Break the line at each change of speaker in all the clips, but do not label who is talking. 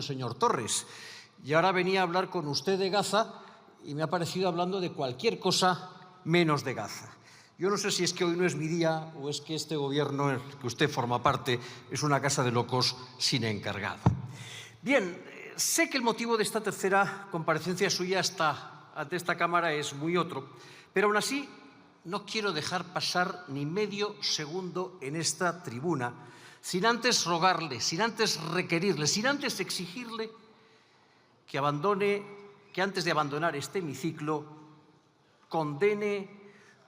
el señor Torres. Y ahora venía a hablar con usted de Gaza y me ha parecido hablando de cualquier cosa menos de Gaza. Yo no sé si es que hoy no es mi día o es que este gobierno del que usted forma parte es una casa de locos sin encargado. Bien, sé que el motivo de esta tercera comparecencia suya ante esta Cámara es muy otro, pero aún así no quiero dejar pasar ni medio segundo en esta tribuna sin antes rogarle, sin antes requerirle, sin antes exigirle que antes de abandonar este hemiciclo condene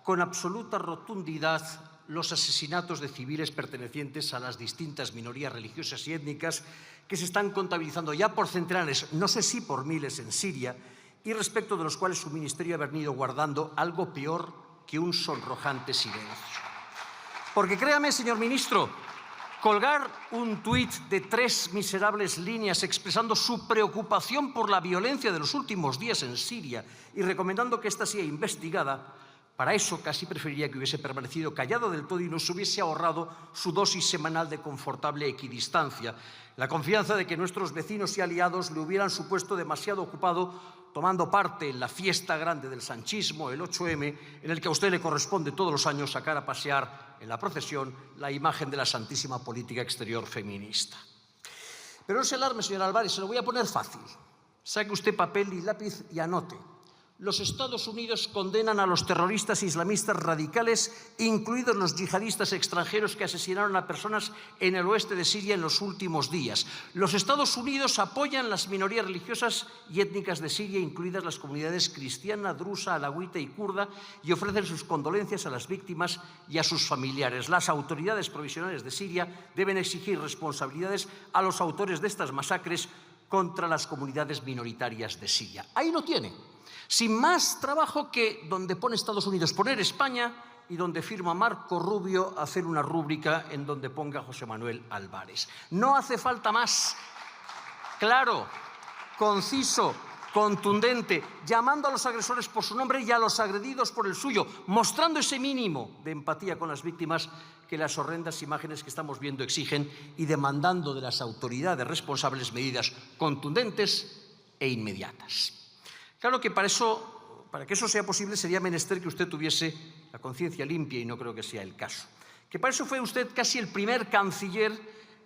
con absoluta rotundidad los asesinatos de civiles pertenecientes a las distintas minorías religiosas y étnicas que se están contabilizando ya por centenares, no sé si por miles en Siria, y respecto de los cuales su ministerio ha venido guardando algo peor que un sonrojante silencio. Porque créame, señor ministro, colgar un tuit de 3 miserables líneas expresando su preocupación por la violencia de los últimos días en Siria y recomendando que ésta sea investigada, para eso casi preferiría que hubiese permanecido callado del todo y nos hubiese ahorrado su dosis semanal de confortable equidistancia, la confianza de que nuestros vecinos y aliados le hubieran supuesto demasiado ocupado tomando parte en la fiesta grande del sanchismo, el 8M, en el que a usted le corresponde todos los años sacar a pasear en la procesión la imagen de la santísima política exterior feminista. Pero no se alarme, señor Álvarez, se lo voy a poner fácil. Saque usted papel y lápiz y anote. Los Estados Unidos condenan a los terroristas islamistas radicales, incluidos los yihadistas extranjeros que asesinaron a personas en el oeste de Siria en los últimos días. Los Estados Unidos apoyan las minorías religiosas y étnicas de Siria, incluidas las comunidades cristiana, drusa, alawita y kurda, y ofrecen sus condolencias a las víctimas y a sus familiares. Las autoridades provisionales de Siria deben exigir responsabilidades a los autores de estas masacres contra las comunidades minoritarias de Siria. Ahí lo tiene. Sin más trabajo que donde pone Estados Unidos poner España y donde firma Marco Rubio hacer una rúbrica en donde ponga José Manuel Álvarez. No hace falta más. Claro, conciso, contundente, llamando a los agresores por su nombre y a los agredidos por el suyo, mostrando ese mínimo de empatía con las víctimas que las horrendas imágenes que estamos viendo exigen y demandando de las autoridades responsables medidas contundentes e inmediatas. Claro que para que eso sea posible sería menester que usted tuviese la conciencia limpia y no creo que sea el caso. Que para eso fue usted casi el primer canciller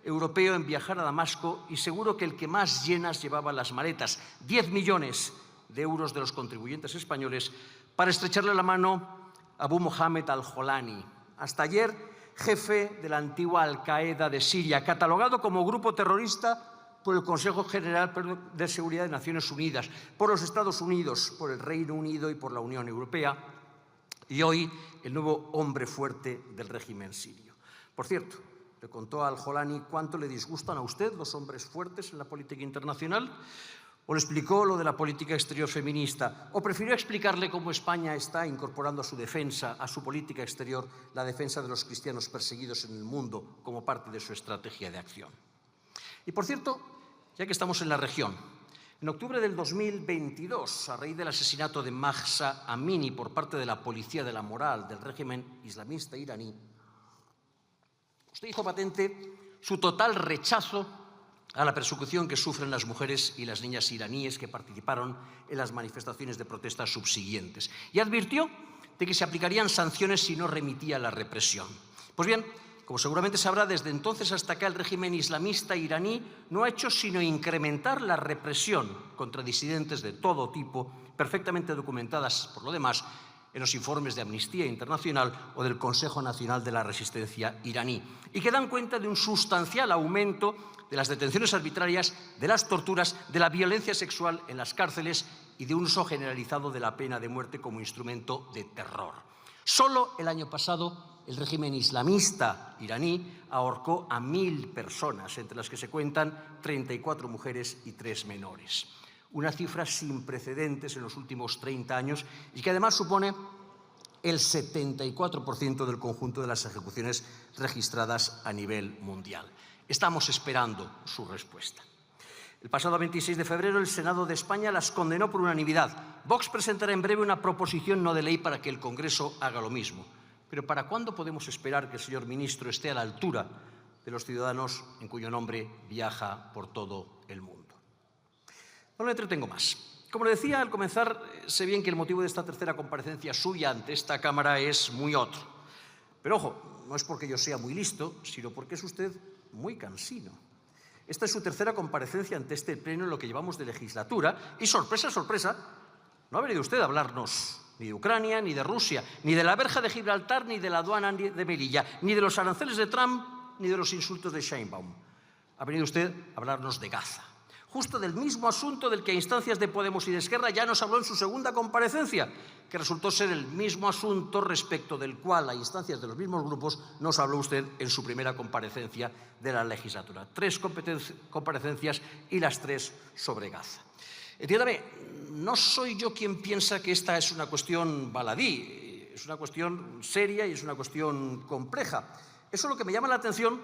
europeo en viajar a Damasco y seguro que el que más llenas llevaba las maletas, 10 millones de euros de los contribuyentes españoles, para estrecharle la mano a Abu Mohamed al-Jolani, hasta ayer jefe de la antigua Al-Qaeda de Siria, catalogado como grupo terrorista por el Consejo General de Seguridad de Naciones Unidas, por los Estados Unidos, por el Reino Unido y por la Unión Europea, y hoy el nuevo hombre fuerte del régimen sirio. Por cierto, le contó a al-Jolani cuánto le disgustan a usted los hombres fuertes en la política internacional, o le explicó lo de la política exterior feminista, o prefirió explicarle cómo España está incorporando a su defensa, a su política exterior, la defensa de los cristianos perseguidos en el mundo como parte de su estrategia de acción. Y por cierto, ya que estamos en la región, en octubre del 2022, a raíz del asesinato de Mahsa Amini por parte de la Policía de la Moral del régimen islamista iraní, usted hizo patente su total rechazo a la persecución que sufren las mujeres y las niñas iraníes que participaron en las manifestaciones de protesta subsiguientes y advirtió de que se aplicarían sanciones si no remitía la represión. Pues bien, como seguramente sabrá, desde entonces hasta acá el régimen islamista iraní no ha hecho sino incrementar la represión contra disidentes de todo tipo, perfectamente documentadas, por lo demás, en los informes de Amnistía Internacional o del Consejo Nacional de la Resistencia iraní, y que dan cuenta de un sustancial aumento de las detenciones arbitrarias, de las torturas, de la violencia sexual en las cárceles y de un uso generalizado de la pena de muerte como instrumento de terror. Solo el año pasado, el régimen islamista iraní ahorcó a 1000 personas, entre las que se cuentan 34 mujeres y 3 menores. Una cifra sin precedentes en los últimos 30 años y que además supone el 74% del conjunto de las ejecuciones registradas a nivel mundial. Estamos esperando su respuesta. El pasado 26 de febrero el Senado de España las condenó por unanimidad. Vox presentará en breve una proposición no de ley para que el Congreso haga lo mismo. Pero ¿para cuándo podemos esperar que el señor ministro esté a la altura de los ciudadanos en cuyo nombre viaja por todo el mundo? No le entretengo más. Como le decía al comenzar, sé bien que el motivo de esta tercera comparecencia suya ante esta Cámara es muy otro. Pero ojo, no es porque yo sea muy listo, sino porque es usted muy cansino. Esta es su tercera comparecencia ante este pleno en lo que llevamos de legislatura y, sorpresa, sorpresa, no ha venido usted a hablarnos ni de Ucrania, ni de Rusia, ni de la verja de Gibraltar, ni de la aduana de Melilla, ni de los aranceles de Trump, ni de los insultos de Sheinbaum. Ha venido usted a hablarnos de Gaza, justo del mismo asunto del que a instancias de Podemos y de Esquerra ya nos habló en su segunda comparecencia, que resultó ser el mismo asunto respecto del cual a instancias de los mismos grupos nos habló usted en su primera comparecencia de la legislatura. 3 comparecencias y las 3 sobre Gaza. Entiéndame, no soy yo quien piensa que esta es una cuestión baladí, es una cuestión seria y es una cuestión compleja. Eso es lo que me llama la atención,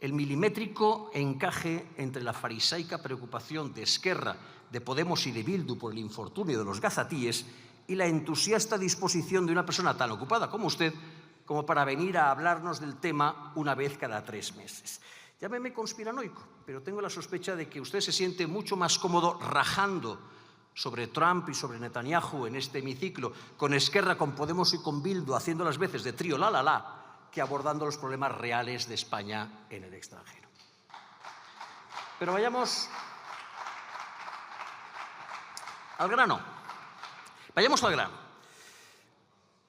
el milimétrico encaje entre la farisaica preocupación de Esquerra, de Podemos y de Bildu por el infortunio de los gazatíes y la entusiasta disposición de una persona tan ocupada como usted como para venir a hablarnos del tema una vez cada 3 meses. Llámeme conspiranoico, pero tengo la sospecha de que usted se siente mucho más cómodo rajando sobre Trump y sobre Netanyahu en este hemiciclo, con Esquerra, con Podemos y con Bildu, haciendo las veces de trío la, que abordando los problemas reales de España en el extranjero. Pero vayamos al grano. Vayamos al grano.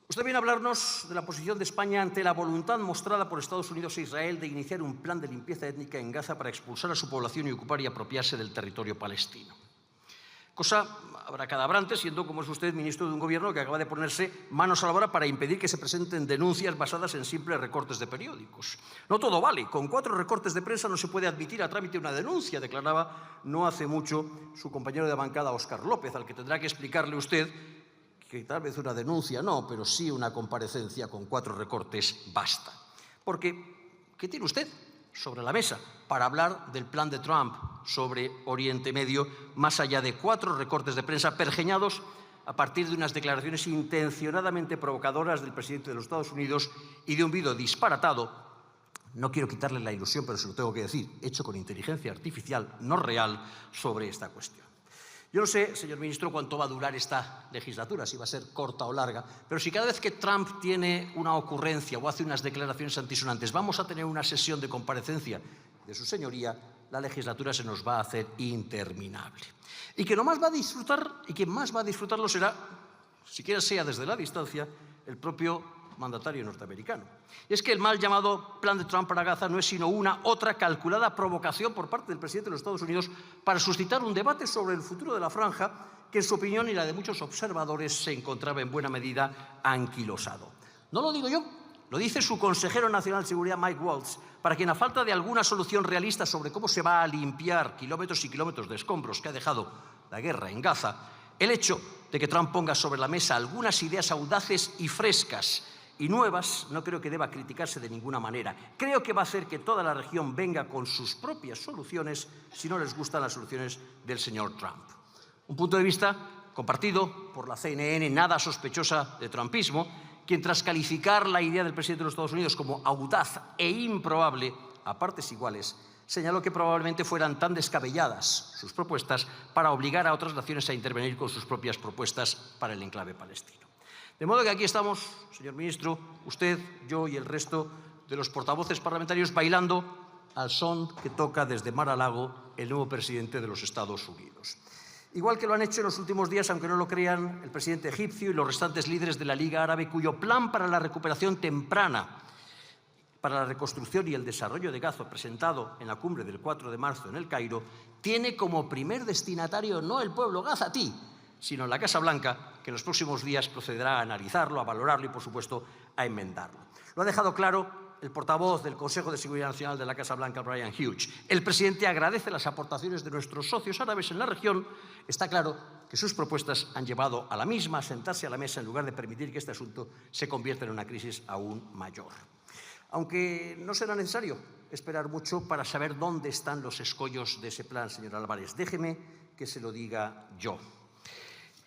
Usted viene a hablarnos de la posición de España ante la voluntad mostrada por Estados Unidos e Israel de iniciar un plan de limpieza étnica en Gaza para expulsar a su población y ocupar y apropiarse del territorio palestino. Cosa abracadabrante, siendo como es usted ministro de un gobierno que acaba de ponerse manos a la obra para impedir que se presenten denuncias basadas en simples recortes de periódicos. No todo vale. Con 4 recortes de prensa no se puede admitir a trámite una denuncia, declaraba no hace mucho su compañero de bancada, Óscar López, al que tendrá que explicarle usted que tal vez una denuncia no, pero sí una comparecencia con 4 recortes basta. Porque, ¿qué tiene usted sobre la mesa para hablar del plan de Trump sobre Oriente Medio, más allá de 4 recortes de prensa pergeñados a partir de unas declaraciones intencionadamente provocadoras del presidente de los Estados Unidos y de un vídeo disparatado, no quiero quitarle la ilusión, pero se lo tengo que decir, hecho con inteligencia artificial, no real, sobre esta cuestión? Yo no sé, señor ministro, cuánto va a durar esta legislatura, si va a ser corta o larga, pero si cada vez que Trump tiene una ocurrencia o hace unas declaraciones antisonantes vamos a tener una sesión de comparecencia de su señoría, la legislatura se nos va a hacer interminable. Y que no más va a disfrutar, y quien más va a disfrutarlo será, siquiera sea desde la distancia, el propio mandatario norteamericano. Y es que el mal llamado plan de Trump para Gaza no es sino otra calculada provocación por parte del presidente de los Estados Unidos para suscitar un debate sobre el futuro de la franja que, en su opinión y la de muchos observadores, se encontraba en buena medida anquilosado. No lo digo yo, lo dice su consejero nacional de seguridad, Mike Waltz, para quien, a falta de alguna solución realista sobre cómo se va a limpiar kilómetros y kilómetros de escombros que ha dejado la guerra en Gaza, el hecho de que Trump ponga sobre la mesa algunas ideas audaces y frescas y nuevas no creo que deba criticarse de ninguna manera. Creo que va a hacer que toda la región venga con sus propias soluciones si no les gustan las soluciones del señor Trump. Un punto de vista compartido por la CNN, nada sospechosa de trumpismo, quien, tras calificar la idea del presidente de los Estados Unidos como audaz e improbable a partes iguales, señaló que probablemente fueran tan descabelladas sus propuestas para obligar a otras naciones a intervenir con sus propias propuestas para el enclave palestino. De modo que aquí estamos, señor ministro, usted, yo y el resto de los portavoces parlamentarios bailando al son que toca desde Mar-a-Lago el nuevo presidente de los Estados Unidos. Igual que lo han hecho en los últimos días, aunque no lo crean, el presidente egipcio y los restantes líderes de la Liga Árabe, cuyo plan para la recuperación temprana, para la reconstrucción y el desarrollo de Gaza, presentado en la cumbre del 4 de marzo en El Cairo, tiene como primer destinatario no el pueblo gazatí, sino la Casa Blanca, que en los próximos días procederá a analizarlo, a valorarlo y, por supuesto, a enmendarlo. Lo ha dejado claro el portavoz del Consejo de Seguridad Nacional de la Casa Blanca, Brian Hughes. El presidente agradece las aportaciones de nuestros socios árabes en la región. Está claro que sus propuestas han llevado a la misma a sentarse a la mesa en lugar de permitir que este asunto se convierta en una crisis aún mayor. Aunque no será necesario esperar mucho para saber dónde están los escollos de ese plan, señor Álvarez. Déjeme que se lo diga yo.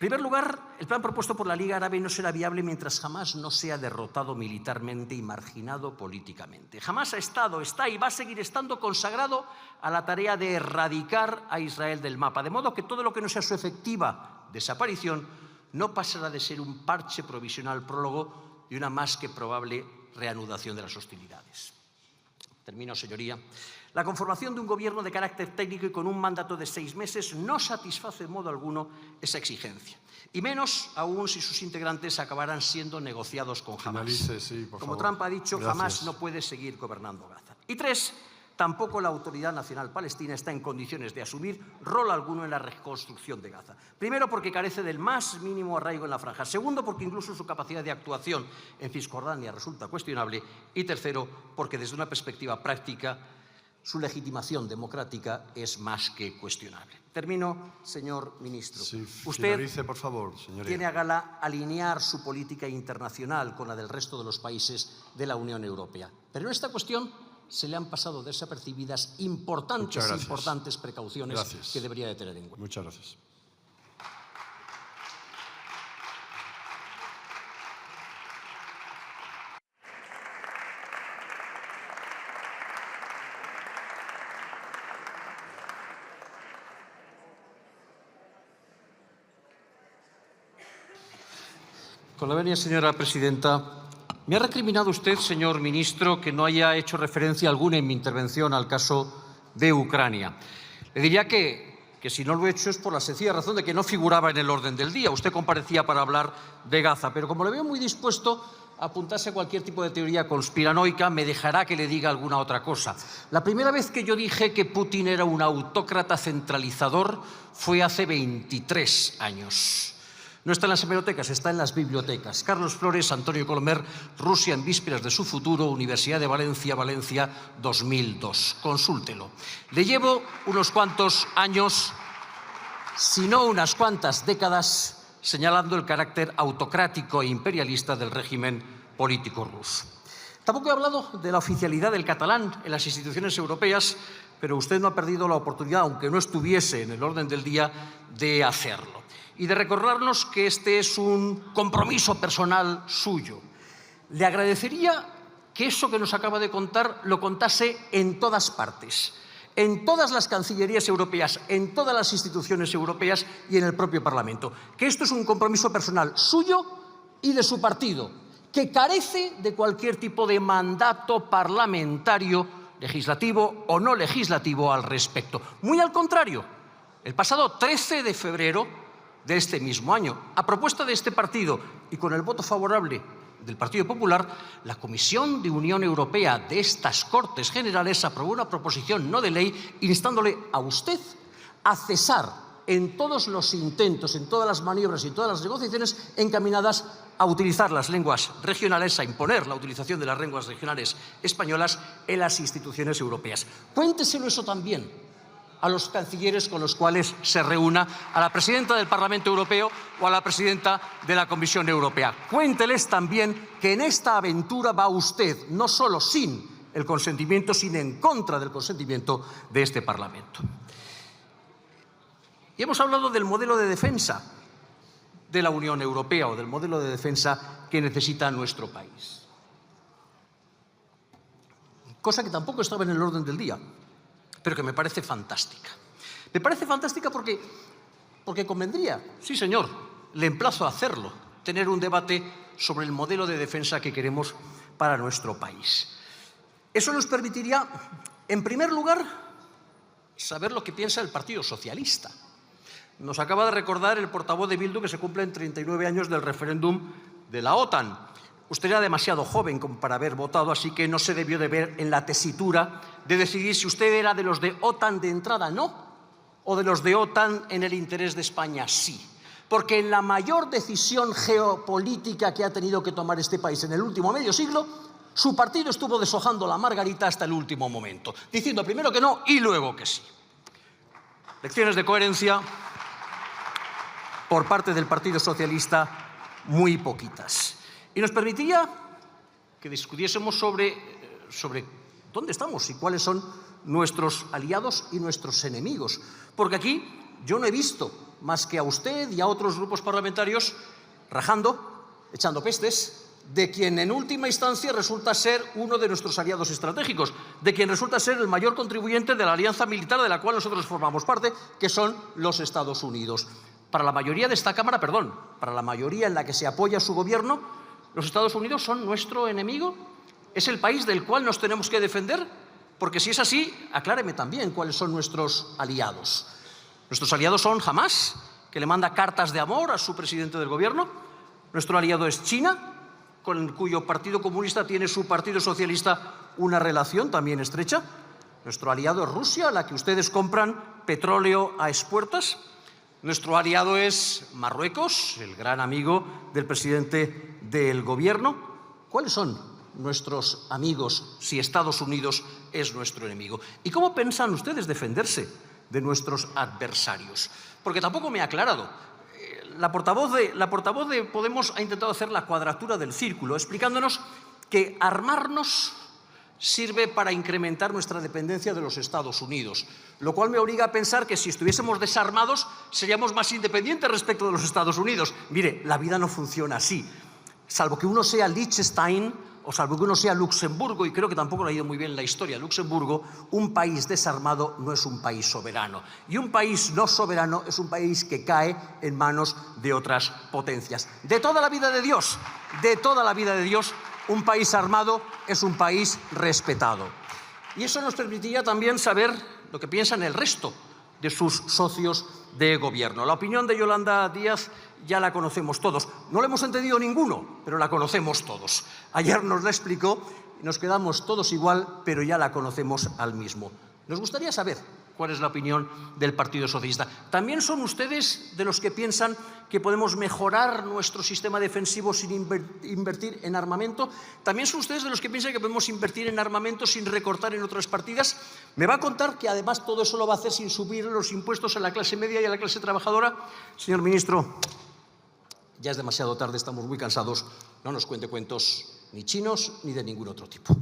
En primer lugar, el plan propuesto por la Liga Árabe no será viable mientras Hamás no sea derrotado militarmente y marginado políticamente. Hamás ha estado, está y va a seguir estando consagrado a la tarea de erradicar a Israel del mapa, de modo que todo lo que no sea su efectiva desaparición no pasará de ser un parche provisional prólogo de una más que probable reanudación de las hostilidades. Termino, señoría. La conformación de un gobierno de carácter técnico y con un mandato de 6 meses no satisface de modo alguno esa exigencia. Y menos aún si sus integrantes acabarán siendo negociados con Hamás.
Finalice, sí, por
Como
favor.
Trump ha dicho,
Gracias.
Hamás no puede seguir gobernando Gaza. Y 3, tampoco la Autoridad Nacional Palestina está en condiciones de asumir rol alguno en la reconstrucción de Gaza. Primero, porque carece del más mínimo arraigo en la franja. Segundo, porque incluso su capacidad de actuación en Cisjordania resulta cuestionable. Y tercero, porque desde una perspectiva práctica su legitimación democrática es más que cuestionable. Termino, señor ministro.
Sí,
Usted
finalice, por favor, señoría.
tiene a gala alinear su política internacional con la del resto de los países de la Unión Europea. Pero en esta cuestión se le han pasado desapercibidas importantes precauciones que debería de tener en cuenta.
Muchas gracias.
Con la venia, señora presidenta, me ha recriminado usted, señor ministro, que no haya hecho referencia alguna en mi intervención al caso de Ucrania. Le diría que si no lo he hecho es por la sencilla razón de que no figuraba en el orden del día. Usted comparecía para hablar de Gaza, pero como le veo muy dispuesto a apuntarse a cualquier tipo de teoría conspiranoica, me dejará que le diga alguna otra cosa. La primera vez que yo dije que Putin era un autócrata centralizador fue hace 23 años. No está en las hemerotecas, está en las bibliotecas. Carlos Flores, Antonio Colomer, Rusia en vísperas de su futuro, Universidad de Valencia, Valencia 2002. Consúltelo. Le llevo unos cuantos años, si no unas cuantas décadas, señalando el carácter autocrático e imperialista del régimen político ruso. Tampoco he hablado de la oficialidad del catalán en las instituciones europeas, pero usted no ha perdido la oportunidad, aunque no estuviese en el orden del día, de hacerlo. Y de recordarnos que este es un compromiso personal suyo. Le agradecería que eso que nos acaba de contar lo contase en todas partes, en todas las cancillerías europeas, en todas las instituciones europeas y en el propio Parlamento. Que esto es un compromiso personal suyo y de su partido, que carece de cualquier tipo de mandato parlamentario, legislativo o no legislativo al respecto. Muy al contrario, el pasado 13 de febrero de este mismo año, a propuesta de este partido y con el voto favorable del Partido Popular, la Comisión de Unión Europea de estas Cortes Generales aprobó una proposición no de ley instándole a usted a cesar en todos los intentos, en todas las maniobras y en todas las negociaciones encaminadas a utilizar las lenguas regionales, a imponer la utilización de las lenguas regionales españolas en las instituciones europeas. Cuénteselo eso también a los cancilleres con los cuales se reúna, a la presidenta del Parlamento Europeo o a la presidenta de la Comisión Europea. Cuénteles también que en esta aventura va usted no solo sin el consentimiento, sino en contra del consentimiento de este Parlamento. Y hemos hablado del modelo de defensa de la Unión Europea o del modelo de defensa que necesita nuestro país. Cosa que tampoco estaba en el orden del día, pero que me parece fantástica. Me parece fantástica porque convendría, sí señor, le emplazo a hacerlo, tener un debate sobre el modelo de defensa que queremos para nuestro país. Eso nos permitiría, en primer lugar, saber lo que piensa el Partido Socialista. Nos acaba de recordar el portavoz de Bildu que se cumplen 39 años del referéndum de la OTAN. Usted era demasiado joven como para haber votado, así que no se debió de ver en la tesitura de decidir si usted era de los de OTAN de entrada no o de los de OTAN en el interés de España sí. Porque en la mayor decisión geopolítica que ha tenido que tomar este país en el último medio siglo, su partido estuvo deshojando la margarita hasta el último momento, diciendo primero que no y luego que sí. Lecciones de coherencia por parte del Partido Socialista muy poquitas. Y nos permitiría que discutiésemos sobre dónde estamos y cuáles son nuestros aliados y nuestros enemigos. Porque aquí yo no he visto más que a usted y a otros grupos parlamentarios rajando, echando pestes, de quien en última instancia resulta ser uno de nuestros aliados estratégicos, de quien resulta ser el mayor contribuyente de la alianza militar de la cual nosotros formamos parte, que son los Estados Unidos. Para la mayoría de esta Cámara, para la mayoría en la que se apoya su gobierno, ¿los Estados Unidos son nuestro enemigo? ¿Es el país del cual nos tenemos que defender? Porque si es así, acláreme también cuáles son nuestros aliados. Nuestros aliados son Hamás, que le manda cartas de amor a su presidente del gobierno. Nuestro aliado es China, con cuyo Partido Comunista tiene su Partido Socialista una relación también estrecha. Nuestro aliado es Rusia, a la que ustedes compran petróleo a expuertas. Nuestro aliado es Marruecos, el gran amigo del presidente del gobierno. ¿Cuáles son nuestros amigos si Estados Unidos es nuestro enemigo? ¿Y cómo piensan ustedes defenderse de nuestros adversarios? Porque tampoco me ha aclarado. La portavoz de Podemos ha intentado hacer la cuadratura del círculo, explicándonos que armarnos sirve para incrementar nuestra dependencia de los Estados Unidos, lo cual me obliga a pensar que si estuviésemos desarmados seríamos más independientes respecto de los Estados Unidos. Mire, la vida no funciona así. Salvo que uno sea Liechtenstein o salvo que uno sea Luxemburgo, y creo que tampoco le ha ido muy bien la historia de Luxemburgo, un país desarmado no es un país soberano. Y un país no soberano es un país que cae en manos de otras potencias. De toda la vida de Dios, un país armado es un país respetado. Y eso nos permitiría también saber lo que piensan el resto de sus socios de gobierno. La opinión de Yolanda Díaz ya la conocemos todos. No la hemos entendido ninguno, pero la conocemos todos. Ayer nos la explicó y nos quedamos todos igual, pero ya la conocemos al mismo. Nos gustaría saber cuál es la opinión del Partido Socialista. ¿También son ustedes de los que piensan que podemos mejorar nuestro sistema defensivo sin invertir en armamento? ¿También son ustedes de los que piensan que podemos invertir en armamento sin recortar en otras partidas? ¿Me va a contar que además todo eso lo va a hacer sin subir los impuestos a la clase media y a la clase trabajadora? Señor ministro, ya es demasiado tarde, estamos muy cansados. No nos cuente cuentos ni chinos ni de ningún otro tipo.